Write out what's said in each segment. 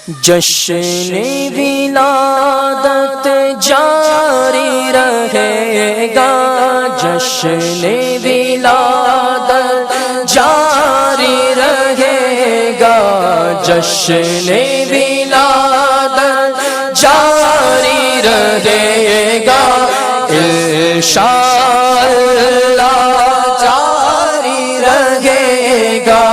جشن ولادت جاری رہے گا، جشن ولادت جاری رہے گا، جشن ولادت جاری رہے گا، انشاءاللہ جاری رہے گا۔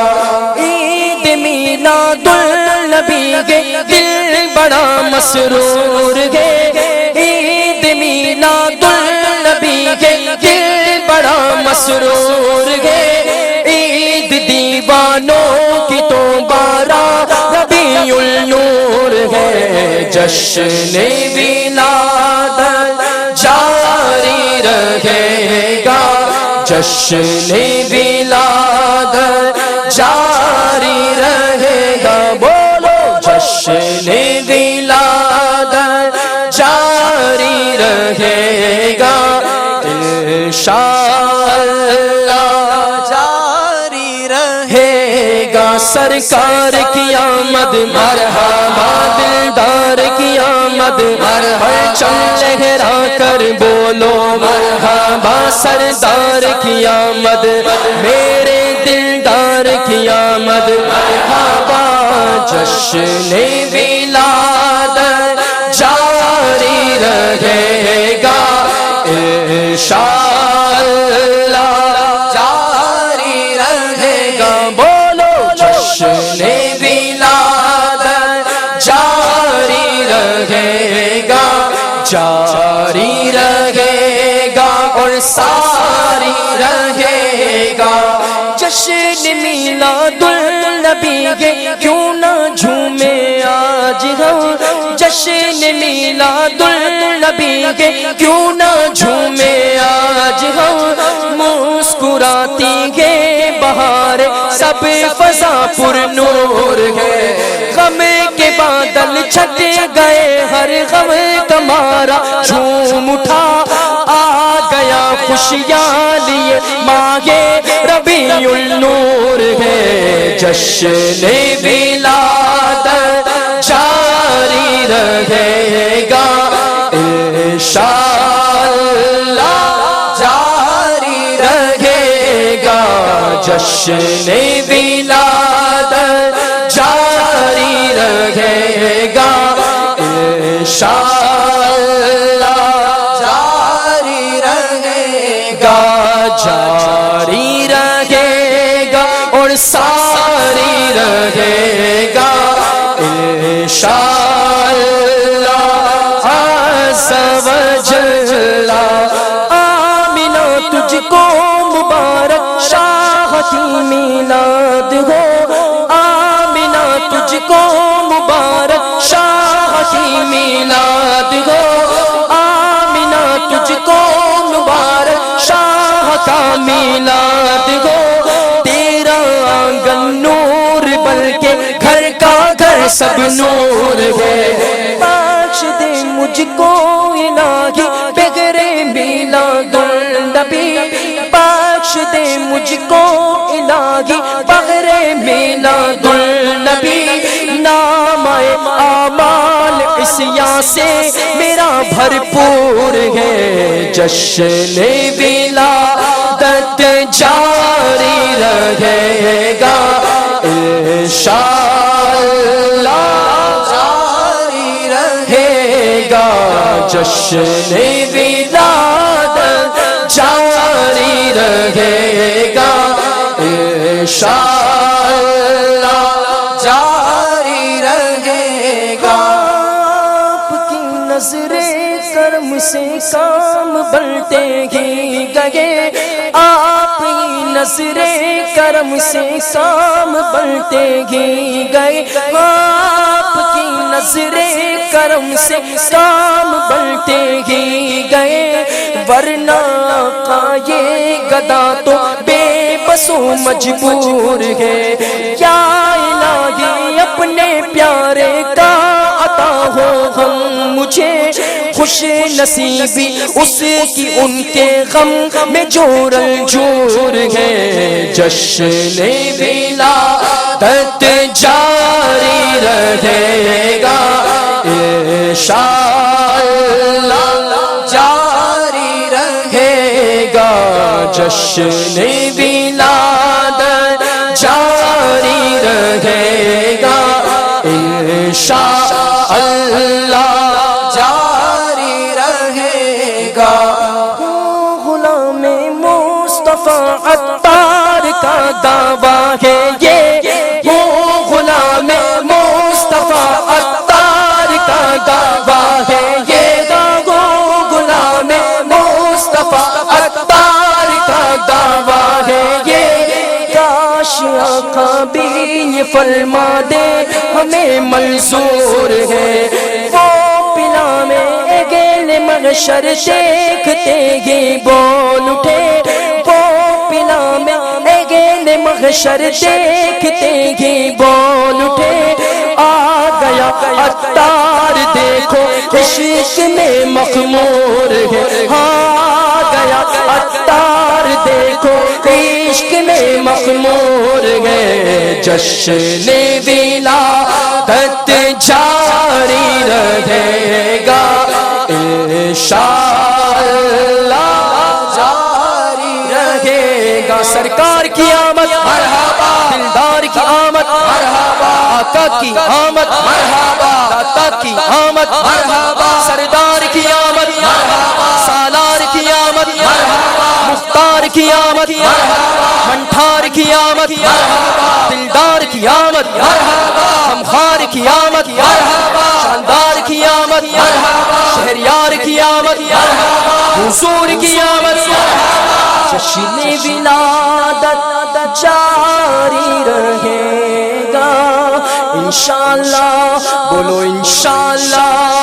عید میلاد النبی کے دل بڑا مسرور ہے، عید میلاد النبی کے دل بڑا مسرور ہے، عید دیوانوں کی تو بارہ ربیع النور ہے، جشن ولادت جاری رہے گا، جشن ولادت جاری رہے گا، بولو جشن ولادت جاری رہے گا، انشاءاللہ جاری رہے گا۔ سرکار کی آمد مرحبا، دلدار کی آمد مرحبا، پرچم لہرا کر بولو مرحبا، سردار کی آمد میرے دلدار کی آمد مرحبا، جشن ولادت جاری رہے گا، انشاءاللہ جاری رہے گا، بولو جشن ولادت جاری رہے گا، جاری رہے گا اور ساری رہے گا۔ جشن میلاد النبی کے کیوں نہ جھومے آج ہم، جشن میلاد النبی کے کیوں نہ جھومے آج ہم، مسکراتی ہے بہار سب فضا پر نور ہے، غم کے بادل چھٹ گئے ہر غم تمہارا جھوم اٹھا، آ گیا خوشیاں لیے ماہ ربیع النور ہے، جشن ولادت جاری رہے گا، انشاءاللہ جاری رہے گا، جشن ولادت جاری رہے گا، انشاءاللہ جاری رہے گا، جاری رہے گا اور ساری رہے گا، انشاءاللہ عز و جل۔ آمینہ تجھ کو مبارک شاہ کی میلاد ہو، آمینہ تجھ کو مبارک شاہ کی میلاد ہو، آمینہ تجھ کو مبارک شاہ کا میلاد ہو، تیرا آنگن نور بلکہ گھر کا گھر سب نور ہے، بخش دے مجھ کو الہی بغیر میلاد النبی، بخش دے مجھ کو الہی بغیر میلاد النبی، نام اعمال عصیاں سے میرا بھرپور ہے، جشن ولادت جاری رہے گا، انشاءاللہ جاری رہے گا، جشن ولادت جاری رہے گا، انشاءاللہ جاری رہے گا۔ آپ کی نظر کرم سے کام بڑھتے ہی گئے، آپ کی نظر کرم سے کام بڑھتے ہی گئے، آپ کی نظر کرم سے کام بڑھتے ہی گئے، ورنہ آقا یہ گدا تو بے بس و مجبور ہے، یا الہی اپنے پیارے کا عطا ہو ہم مجھے، خوش نصیبی اس کی ان کے غم میں جور الجور ہے، جشن ولادت جاری رہے جشن ولادت جاری رہے گا انشاءاللہ جاری رہے گا غلام مصطفیٰ عطار کا دعویٰ ہے یہ وہ غلام مصطفیٰ عطار کا دعویٰ ہے یہ غلام مصطفیٰ عطار کا دعویٰ ہے یہ کاش آقا بھی یہ فرما دے ہمیں منظور ہے وہ پلا میں گیل محشر دیکھتے ہی بول اٹھے وہ پلا میں گیل محشر دیکھتے ہی بول اٹھے آ گیا عطار دیکھو عشق میں مخمور ہے آ گیا عطار دیکھو عشق میں مخمور ہے جشن ولادت جاری رہے گا انشاءاللہ جاری رہے گا سرکار کی آمد مرحبا دلدار کی آمد مرحبا آقا کی آمد مرحبا داتا کی آمد مرحبا سردار کی آمد مرحبا سالار کی آمد مرحبا مختار کی آمد مرحبا منٹھار کی آمد مرحبا دلدار کی آمد مرحبا غمخوار کی آمد مرحبا شاندار کی آمد مرحبا شہریار کی آمد مرحبا حضور کی آمد مرحبا جشن ولادت جاری رہے گا انشاءاللہ بولو انشاءاللہ